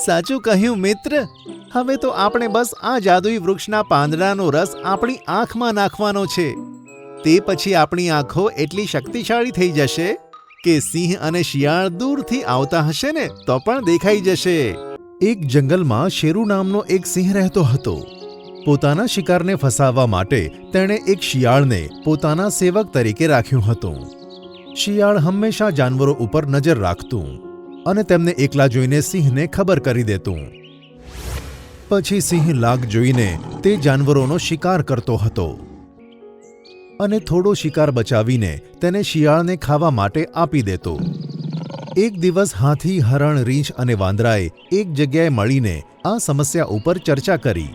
સાચું કહ્યું મિત્ર. હવે તો આપણે બસ આ જાદુઈ વૃક્ષના પાંદડાનો રસ આપણી આંખમાં નાખવાનો છે. તે પછી આપણી આંખો એટલી શક્તિશાળી થઈ જશે કે સિંહ અને શિયાળ દૂરથી આવતા હશે ને તો પણ દેખાઈ જશે. એક જંગલમાં શેરુ નામનો એક સિંહ રહેતો હતો. પોતાના શિકારને ફસાવવા માટે તેણે એક શિયાળને પોતાના સેવક તરીકે રાખ્યું હતું. શિયાળ હંમેશા જાનવરો ઉપર નજર રાખતું અને તેમને એકલા જોઈને સિંહને ખબર કરી દેતું. પછી સિંહ લાગ જોઈને તે જાનવરોનો શિકાર કરતો હતો અને થોડો શિકાર બચાવીને તેને શિયાળને ખાવા માટે આપી દેતો. એક દિવસ હાથી, હરણ, રીંછ અને વાંદરાએ એક જગ્યાએ મળીને આ સમસ્યા ઉપર ચર્ચા કરી.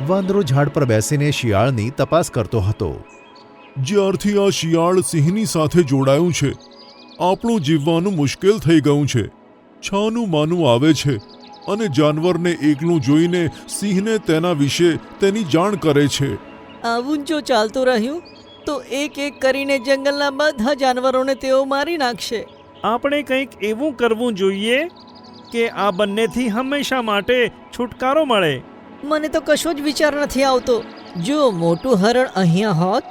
વાંદરો ઝાડ પર બેસીને શિયાળની તપાસ કરતો હતો. જ્યારથી આ શિયાળ સિંહની સાથે જોડાયું છે, આપણું જીવવાનું મુશ્કેલ થઈ ગયું છે. છાનું માનું આવે છે અને જાનવરને એકલું જોઈને સિંહને તેના વિશે તેની જાણ કરે છે. આવું જો ચાલતું રહ્યું તો એક એક કરીને જંગલના બધા જાનવરોને તેઓ મારી નાખશે. આપણે કંઈક એવું કરવું જોઈએ કે આ બંનેથી હંમેશા માટે છુટકારો મળે. મને તો કશો જ વિચાર નથી આવતો. જો મોટું હરણ અહીંયા હોત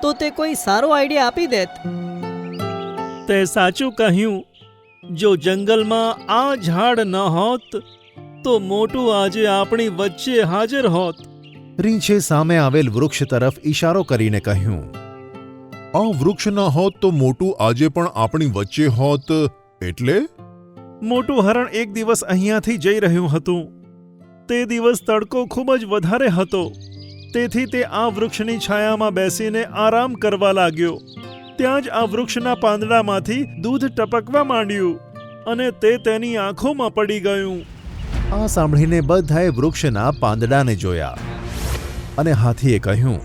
તો તે કોઈ સારો આઈડિયા આપી દેત. તે સાચું કહ્યું. જો જંગલમાં આ ઝાડ ન હોત તો મોટું આજે આપણી વચ્ચે હાજર હોત. રીંછે સામે આવેલ વૃક્ષ તરફ ઈશારો કરીને કહ્યું, આ વૃક્ષ ન હોત તો મોટું આજે પણ આપણી વચ્ચે હોત. એટલે મોટું હરણ એક દિવસ અહીંયાથી જઈ રહ્યું હતું. તે દિવસ તડકો ખૂબ જ વધારે હતો. તેથી તે આ વૃક્ષની છાયામાં બેસીને આરામ કરવા લાગ્યો. ત્યાં જ આ વૃક્ષના પાંદડામાંથી દૂધ ટપકવા માંડ્યું અને તે તેની આંખોમાં પડી ગયું. આ સાંભળીને બધાએ વૃક્ષના પાંદડાને જોયા અને હાથીએ કહ્યું,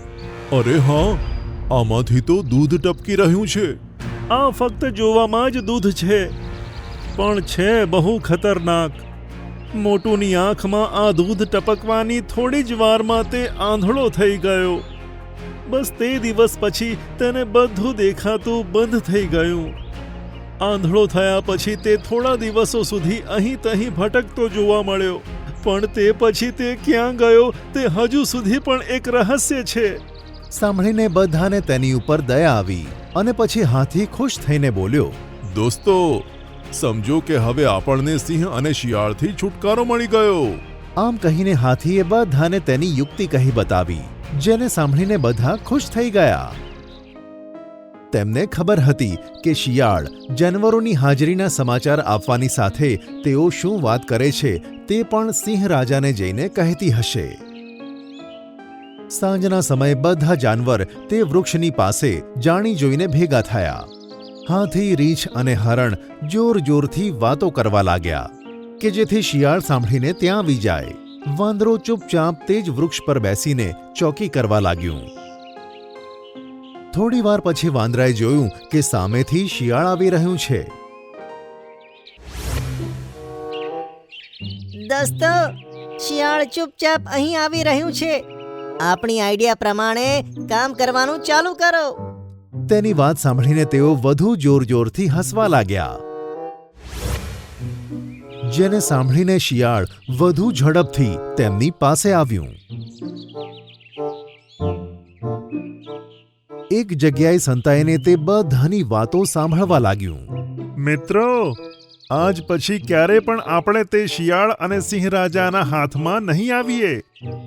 અરે હા, આમાંથી તો દૂધ ટપકી રહ્યું છે. આ ફક્ત જોવામાં જ દૂધ છે, પણ છે બહુ ખતરનાક. મોટુની આંખમાં આ દૂધ ટપકવાની થોડી જ વારમાં તે આંધળો થઈ ગયો. બસ તે દિવસ પછી તેને બધું દેખાતું બંધ થઈ ગયું. આંધળો થયા પછી તે થોડા દિવસો સુધી અહીં તહીં ભટકતો જોવા મળ્યો. પણ તે પછી તે ક્યાં ગયો તે હજુ સુધી પણ એક રહસ્ય છે. સાંભળીને બધાને તેની ઉપર દયા આવી અને પછી હાથી ખુશ થઈને બોલ્યો, દોસ્તો, સમજો કે હવે આપણને સિંહ અને શિયાળથી છુટકારો મળી ગયો. આમ કહીને હાથીએ બધાને તેની યુક્તિ કહી બતાવી, જેને સાંભળીને બધા ખુશ થઈ ગયા. તેમને ખબર હતી કે શિયાળ જાનવરોની હાજરીના સમાચાર આપવાની સાથે તેઓ શું વાત કરે છે તે પણ સિંહ રાજાને જઈને કહેતી હશે. સાંજના સમયે બધા જાનવર તે વૃક્ષની પાસે જાણી જોઈને ભેગા થયા. હાથી, રીંછ અને હરણ જોર જોરથી વાતો કરવા લાગ્યા કે જેથી શિયાળ સાંભળીને ત્યાં આવી જાય. વાંદરો ચૂપચાપ તે જ વૃક્ષ પર બેસીને ચોકી કરવા લાગ્યું. થોડી વાર પછી વાંદરાએ જોયું કે સામેથી શિયાળ આવી રહ્યું છે. દોસ્તો, શિયાળ ચૂપચાપ અહીં આવી રહ્યું છે. આપણી આઈડિયા પ્રમાણે કામ કરવાનું ચાલુ કરો. તેની વાત સાંભળીને તેઓ વધુ જોરથી હસવા લાગ્યા. જેને સાંભળીને શિયાળ વધુ ઝડપથી તેમની પાસે આવ્યું. એક જગ્યાએ સંતાઈને તે બધાની વાતો સાંભળવા લાગ્યું. મિત્રો, આજ પછી ક્યારે પણ આપણે તે શિયાળ અને સિંહ રાજાના હાથમાં નહીં આવીએ.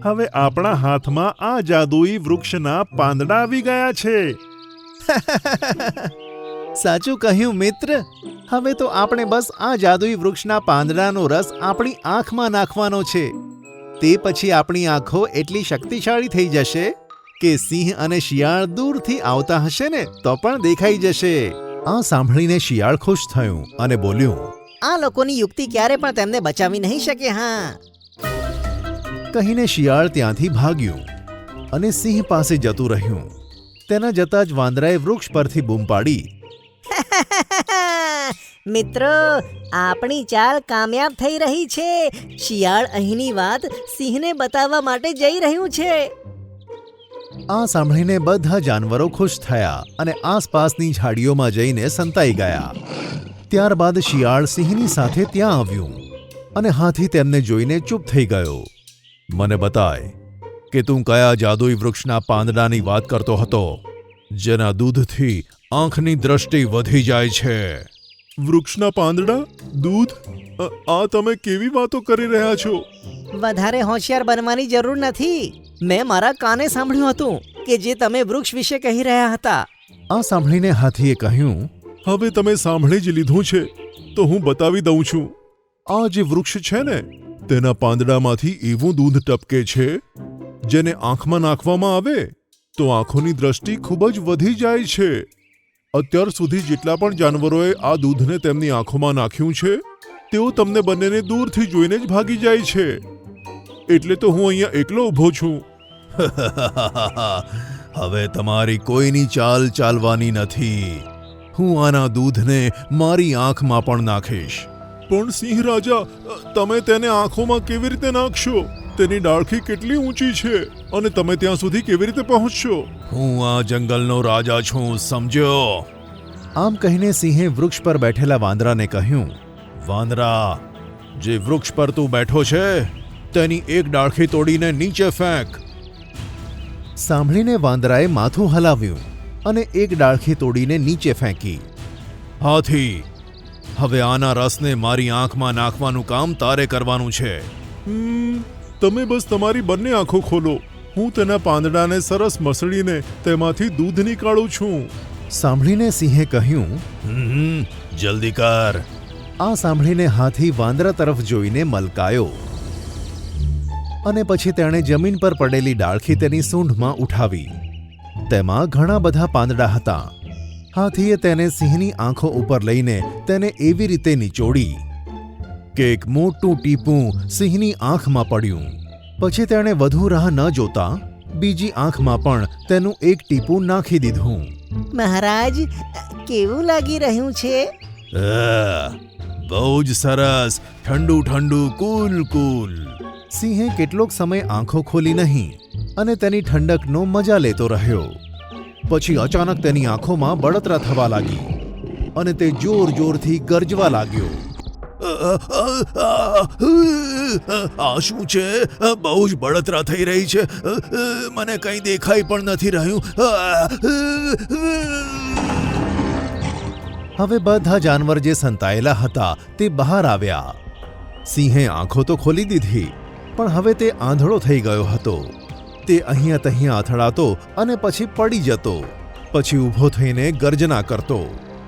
હવે આપણા હાથમાં આ જાદુઈ વૃક્ષના પાંદડા આવી ગયા છે. સાચું કહ્યું મિત્ર. હવે તો આપણે બસ આ જાદુઈ વૃક્ષના પાંદડાનો રસ આપણી આંખમાં નાખવાનો છે. તે પછી આપણી આંખો એટલી શક્તિશાળી થઈ જશે કે સિંહ અને શિયાળ દૂરથી આવતા હશે ને તો પણ દેખાઈ જશે. આ સાંભળીને શિયાળ ખુશ થયું અને બોલ્યું, આ લોકોની યુક્તિ ક્યારે પણ તેમને બચાવી નહીં શકે. હા, કહીને શિયાળ ત્યાંથી ભાગ્યું અને સિંહ પાસે જતું રહ્યું. તેના જતા જ વાંદરાએ વૃક્ષ પરથી બૂમ પાડી, મિત્રો, આપણી ચાલ કામયાબ થઈ રહી છે. શિયાળ અહીંની વાત સિંહને બતાવવા માટે જઈ રહ્યું છે. આ સાંભળીને બધા જાનવરો ખુશ થયા અને આસપાસની ઝાડીઓમાં જઈને સંતાઈ ગયા. ત્યારબાદ શિયાળ સિંહની સાથે ત્યાં આવ્યું અને હાથી તેમને જોઈને ચૂપ થઈ ગયો. મને બતાય કે તું કયા જાદુઈ વૃક્ષના પાંદડાની વાત કરતો હતો જેના દૂધથી આંખની દ્રષ્ટિ વધી જાય છે? વૃક્ષના પાંદડા? દૂધ? આ તમે કેવી વાતો કરી રહ્યા છો? વધારે હોશિયાર બનવાની જરૂર નથી. મેં મારા કાને સાંભળ્યું હતું કે જે તમે વૃક્ષ વિશે કહી રહ્યા હતા. આ સાંભળીને હાથીએ કહ્યું, હવે તમે સાંભળી જ લીધું છે તો હું બતાવી દઉં છું. આ જે વૃક્ષ છે ને તેના પાંદડામાંથી એવું દૂધ ટપકે છે જેને આંખમાં નાખવામાં આવે તો આંખોની દ્રષ્ટિ ખૂબ જ વધી જાય છે. અત્યાર સુધી જેટલા પણ જાનવરોએ આ દૂધને તેમની આંખોમાં નાખ્યું છે તેઓ તમને બંનેને દૂરથી જોઈને જ ભાગી જાય છે. એટલે તો હું અહીંયા એકલો ઊભો છું. હવે તમારી કોઈની ચાલ ચાલવાની નથી. હું આના દૂધને મારી આંખમાં પણ નાખીશ. પણ સિંહ રાજા, તમે તેને આંખોમાં કેવી રીતે નાખશો? તેની ડાળખી કેટલી ઊંચી છે અને તમે ત્યાં સુધી કેવી રીતે પહોંચશો? હું આ જંગલનો રાજા છું, સમજ્યો? આમ કહીને સિંહે વૃક્ષ પર બેઠેલા વાંદરાને કહ્યું, વાંદરા, જે વૃક્ષ પર તું બેઠો છે તેની એક ડાળખી તોડીને નીચે ફેંક. સાંભળીને વાંદરાએ માથું હલાવ્યું અને એક ડાળખી તોડીને નીચે ફેંકી. હાથી, હવે આના રસને મારી આંખમાં નાખવાનું કામ તારે કરવાનું છે. તમે બસ તમારી બંને આંખો ખોલો. હું તેના પાંદડાને સરસ મસળીને તેમાંથી દૂધ નીકાળું છું. સાંભળીને સિંહે કહ્યું, જલ્દી કર. આ સાંભળીને હાથી વાંદરા તરફ જોઈને મલકાયો અને પછી તેણે જમીન પર પડેલી ડાળખી તેની સૂંઢમાં ઉઠાવી. તેમાં ઘણા બધા પાંદડા હતા. હાથીએ તેને સિંહની આંખો ઉપર લઈને તેને એવી રીતે નીચોડી કે એક મોટું ટીપું સિંહની આંખમાં પડ્યું. પછી તેણે વધુ રાહ ન જોતા બીજી આંખમાં પણ તેનું એક ટીપું નાખી દીધું. મહારાજ, કેવું લાગી રહ્યું છે? બહુ જ સરસ, ઠંડુ ઠંડુ, કુલ કુલ. સિંહે કેટલોક સમય આંખો ખોલી નહીં અને તેની ઠંડકનો મજા લેતો રહ્યો. પછી અચાનક તેની આંખોમાં બળતરા થવા લાગી અને તે જોર જોરથી ગરજવા લાગ્યો. આ શું છે? બહુ જ બળતરા થઈ રહી છે. મને કંઈ દેખાઈ પણ નથી રહ્યું. હવે બધા જાનવર જે સંતાયેલા હતા તે બહાર આવ્યા. સિંહે આંખો તો ખોલી દીધી પણ હવે તે આંધળો થઈ ગયો હતો. તે અહીંયા તહીંયા અથડાતો અને પછી પડી જતો, પછી ઊભો થઈને ગર્જના કરતો.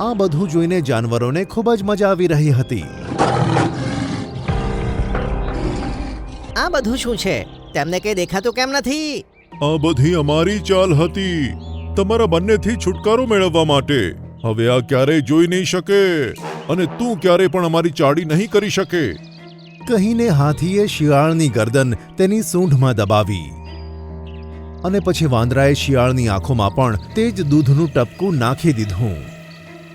આ બધું જોઈને જાનવરોને ખૂબ જ મજા આવી રહી હતી. આ બધું શું છે? તેમને કંઈ દેખાતું કેમ નથી? આ બધી અમારી ચાલ હતી, તમારા બંનેથી છુટકારો મેળવવા માટે. હવે આ ક્યારેય જોઈ નહીં શકે અને તું ક્યારેય પણ અમારી ચાડી નહીં કરી શકે. કહીને હાથીએ શિયાળની ગરદન તેની સૂંઢમાં દબાવી અને પછી વાંદરાએ શિયાળની આંખોમાં પણ તે જ દૂધનું ટપકું નાખી દીધું.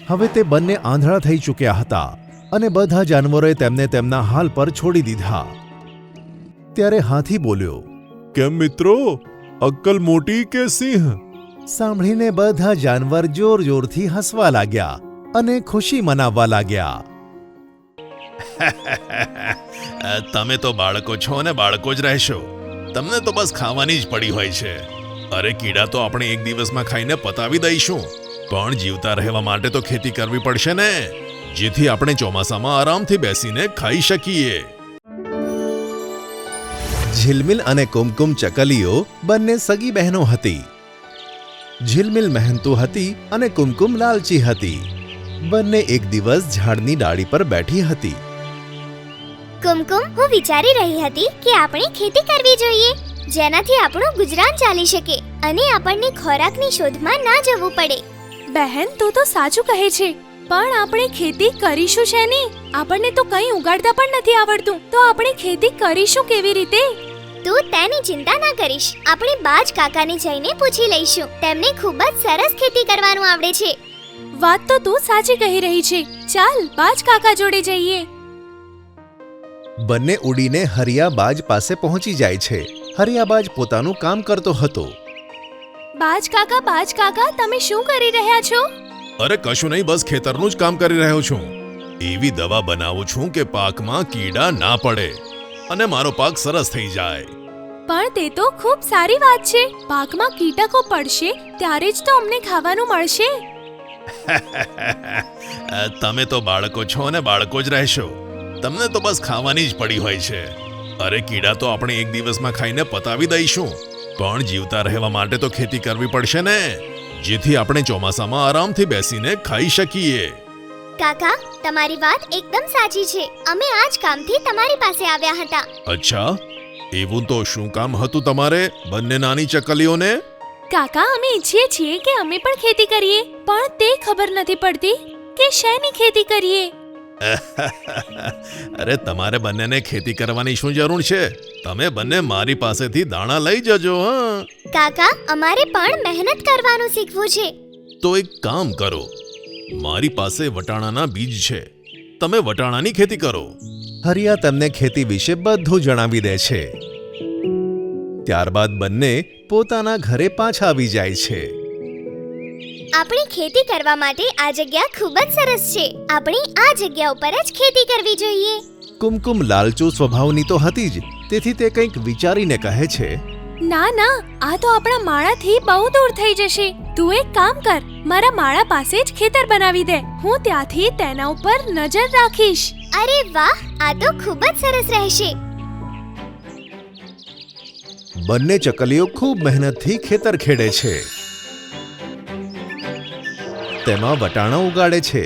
હવે તે બંને આંધળા થઈ ચૂક્યા હતા અને બધા જાનવરોએ તેમને તેમના હાલ પર છોડી દીધા. ત્યારે હાથી બોલ્યો, કેમ મિત્રો, અક્કલ મોટી કે સિંહ? સાંભળીને બધા જાનવર જોર જોરથી હસવા લાગ્યા અને ખુશી મનાવવા લાગ્યા. તમે તો બાળકો છો ને બાળકો જ રહેશો. તમને તો બસ ખાવાની જ પડી હોય છે. અરે કીડા તો આપણે એક દિવસમાં ખાઈને પતાવી દઈશું, પણ જીવતા રહેવા માટે તો ખેતી કરવી પડશે ને, જેથી આપણે ચોમાસામાં આરામથી બેસીને ખાઈ શકીએ. ઝિલમિલ અને કુમકુમ ચકલીઓ બંને સગી બહેનો હતી. ઝિલમિલ મહેનતુ હતી અને કુમકુમ લાલચી હતી. બંને એક દિવસ ઝાડની ડાળી પર બેઠી હતી. કુમકુમ, હું વિચારી રહી હતી કે આપણે ખેતી કરવી જોઈએ, જેનાથી આપણું ગુજરાન ચાલી શકે અને આપણને ખોરાકની શોધમાં ના જવું પડે. બહેન, તું તો સાચું કહે છે, પણ આપણે ખેતી કરીશું શેની? આપણને તો કંઈ ઉગાડતા પણ નથી આવડતું, તો આપણે ખેતી કરીશું કેવી રીતે? તું તેની ચિંતા ના કરીશ. આપણે બાજ કાકાને જઈને પૂછી લઈશું. તેમને ખૂબ જ સરસ ખેતી કરવાનું આવડે છે. વાત તો તું સાચી કહી રહી છે. ચાલ બાજ કાકા જોડે જઈએ. બંને ઉડીને હરિયાબાજ પાસે પહોંચી જાય છે. હરિયાબાજ પોતાનું કામ કરતો હતો. બાજ કાકા, તમે શું કરી રહ્યા છો? અરે કશું નહીં, બસ ખેતરનું જ કામ કરી રહ્યો છું. એવી દવા બનાવું છું કે પાકમાં કીડા ના પડે અને મારો પાક સરસ થઈ જાય. પણ તે તો ખૂબ સારી વાત છે. પાકમાં કીટકો પડશે ત્યારે જ તો અમને ખાવાનું મળશે. તમે તો બાળકો છો અને બાળકો જ રહેશો. તમને તો બસ ખાવાની જ પડી હોય છે. અરે કીડા તો આપણે એક દિવસમાં ખાઈને પતાવી દઈશું, પણ જીવતા રહેવા માટે તો ખેતી કરવી પડશે ને, જેથી આપણે ચોમાસામાં આરામથી બેસીને ખાઈ શકીએ. કાકા, તમારી વાત એકદમ સાચી છે. અમે આ જ કામથી તમારી પાસે આવ્યા હતા. અચ્છા, એવું તો શું કામ હતું તમારે બંને નાની ચકલીઓને? કાકા, અમે ઈચ્છીએ છીએ કે અમે પણ ખેતી કરીએ, પણ તે ખબર નથી પડતી કે શેની ખેતી કરીએ. અરે તમારે બંનેને ખેતી કરવાની શું જરૂર છે? તમે બંને મારી પાસેથી દાણા લઈ જજો. હા કાકા, અમારે પણ મહેનત કરવાનું શીખવું છે. તો એક કામ કરો, મારી પાસે વટાણાના બીજ છે, તમે વટાણાની ખેતી કરો. હરિયા તેમને ખેતી વિશે બધું જણાવી દે છે. ત્યારબાદ બંને પોતાના ઘરે પાછા આવી જાય છે. આપણી ખેતી કરવા માટે આ જગ્યા ખૂબ જ સરસ છે. આપણે આ જગ્યા ઉપર જ ખેતી કરવી જોઈએ. કુમકુમ લાલચુ સ્વભાવની તો હતી જ, તેથી તે કંઈક વિચારીને કહે છે, ના ના, આ તો આપણા માળાથી બહુ દૂર થઈ જશે. તું એક કામ કર, મારા માળા પાસે જ ખેતર બનાવી દે. હું ત્યાંથી તેના ઉપર નજર રાખીશ. અરે વાહ, આ તો ખૂબ જ સરસ રહેશે. બંને ચકલીઓ ખૂબ મહેનતથી ખેતર ખેડે છે. તેમાં વટાણા ઉગાડે છે.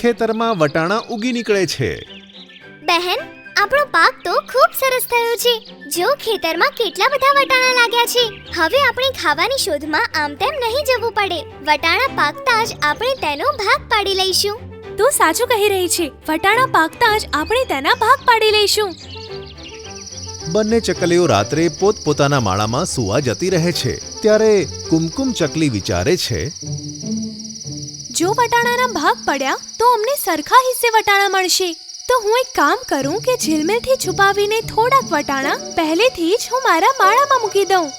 ખેતરમાં વટાણા ઉગી નીકળે છે. બહેન, આપણો પાક તો ખૂબ સરસ થયો છે. જો ખેતરમાં કેટલા બધા વટાણા લાગ્યા છે. હવે આપણે ખાવાની શોધમાં આમ તેમ નહીં જવું પડે. વટાણા પાકતા જ આપણે તેનો ભાગ પાડી લઈશું. તું સાચું કહી રહી છે. વટાણા પાકતા જ આપણે તેના ભાગ પાડી લઈશું. બંને ચકલીઓ રાત્રે પોતપોતાના માળામાં સૂવા જતી રહે છે. ત્યારે કુમકુમ ચકલી વિચારે છે, જો વટાણાના ભાગ પડ્યા તો અમને સરખા હિસ્સે વટાણા મળશે. તો હું એક કામ કરું કે ઝિલમિલથી છુપાવીને થોડાક વટાણા પહેલેથી જ હું મારા માળામાં મૂકી દઉં.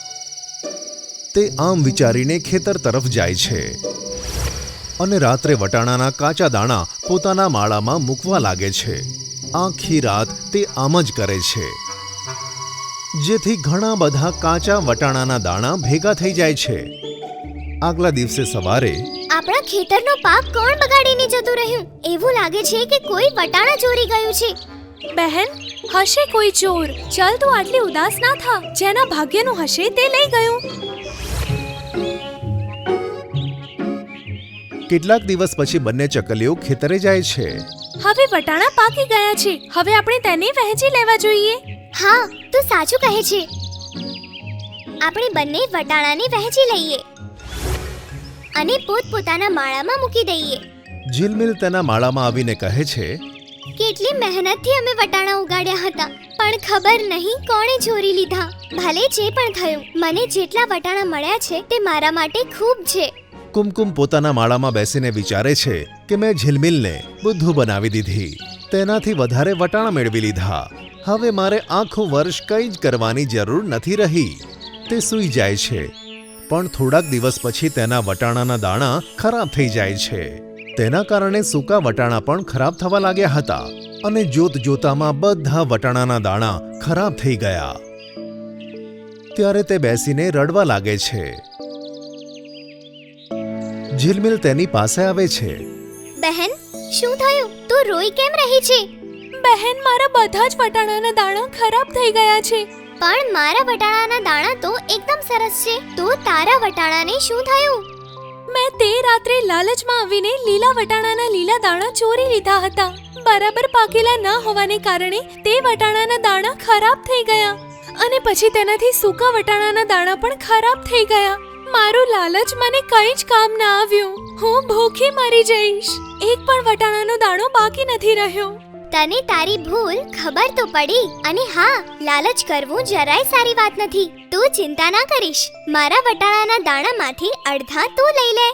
તે આમ વિચારીને ખેતર તરફ જાય છે અને રાત્રે વટાણાના કાચા દાણા પોતાના માળામાં મૂકવા લાગે છે. આખી રાત તે આમ જ કરે છે, જેથી ઘણા બધા કાચા વટાણાના દાણા ભેગા થઈ જાય છે. આગલા દિવસે સવારે આપણા ખેતરનો પાક કોણ બગાડીને જતું રહ્યું? એવું લાગે છે કે કોઈ વટાણા ચોરી ગયું છે. બહેન, હશે કોઈ ચોર. ચાલ તું આટલી ઉદાસ ના થા. જેના ભાગ્યનું હશે તે લઈ ગયું. કેટલાક દિવસ પછી બંને ચકલીઓ ખેતરે જાય છે. હવે વટાણા પાકી ગયા છે. હવે આપણે તેને વહેંચી લેવા જોઈએ. હા, તું સાચું કહે છે. આપણે બંને વટાણાને વહેંચી લઈએ અને પોતપોતાના માળામાં મૂકી દઈએ. ઝિલમિલ તેના માળામાં આવીને કહે છે, કેટલી મહેનતથી અમે વટાણા ઉગાડ્યા હતા, પણ ખબર નહીં કોણે ચોરી લીધા. ભલે જે પણ થયું, મને જેટલા વટાણા મળ્યા છે તે મારા માટે ખૂબ છે. કુમકુમ પોતાના માળામાં બેસીને વિચારે છે કે મેં ઝિલમિલને બુદ્ધુ બનાવી દીધી, તેનાથી વધારે વટાણા મેળવી લીધા. હવે મારે આખું વર્ષ કંઈ જ કરવાની જરૂર નથી રહી. તે સૂઈ જાય છે. પણ થોડાક દિવસ પછી તેના વટાણાના દાણા ખરાબ થઈ જાય છે. તેના કારણે સૂકા વટાણા પણ ખરાબ થવા લાગ્યા હતા અને જોતજોતામાં બધા વટાણાના દાણા ખરાબ થઈ ગયા. ત્યારે તે બેસીને રડવા લાગે છે. ઝિલમિલ તેની પાસે આવે છે. બહેન, શું થયું? તું રોઈ કેમ રહી છે? બહેન, મારા બધા જ વટાણાના દાણા ખરાબ થઈ ગયા છે. પણ મારા વટાણાના દાણા તો એકદમ સરસ છે. તો તારા વટાણાને શું થયું? મેં તે રાત્રે લાલચમાં આવીને લીલા વટાણાના લીલા દાણા ચોરી લીધા હતા. બરાબર પાકેલા ન હોવાને કારણે તે વટાણાના દાણા ખરાબ થઈ ગયા અને પછી તેનાથી સૂકા વટાણાના દાણા પણ ખરાબ થઈ ગયા. મારું લાલચ મને કંઈ જ કામ ના આવ્યું. હું ભૂખી મરી જઈશ. એક પણ વટાણાનો દાણો બાકી નથી રહ્યો. તને તારી ભૂલ ખબર તો પડી. અને હા, લાલચ કરવું જરાય સારી વાત નથી. તું ચિંતા ના કરીશ. મારા વટાણાના દાણામાંથી અડધા તું લઈ લે.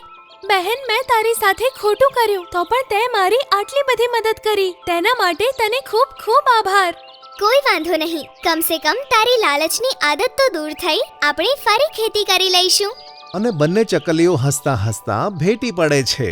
બહેન, મેં તારી સાથે ખોટું કર્યું તો પણ તે મારી આટલી બધી મદદ કરી. તેના માટે તને ખૂબ ખૂબ આભાર. કોઈ વાંધો નહીં. કમસે કમ તારી લાલચની આદત તો દૂર થઈ. આપણે ફરી ખેતી કરી લઈશું. અને બંને ચકલીઓ હસતા હસતા ભેટી પડે છે.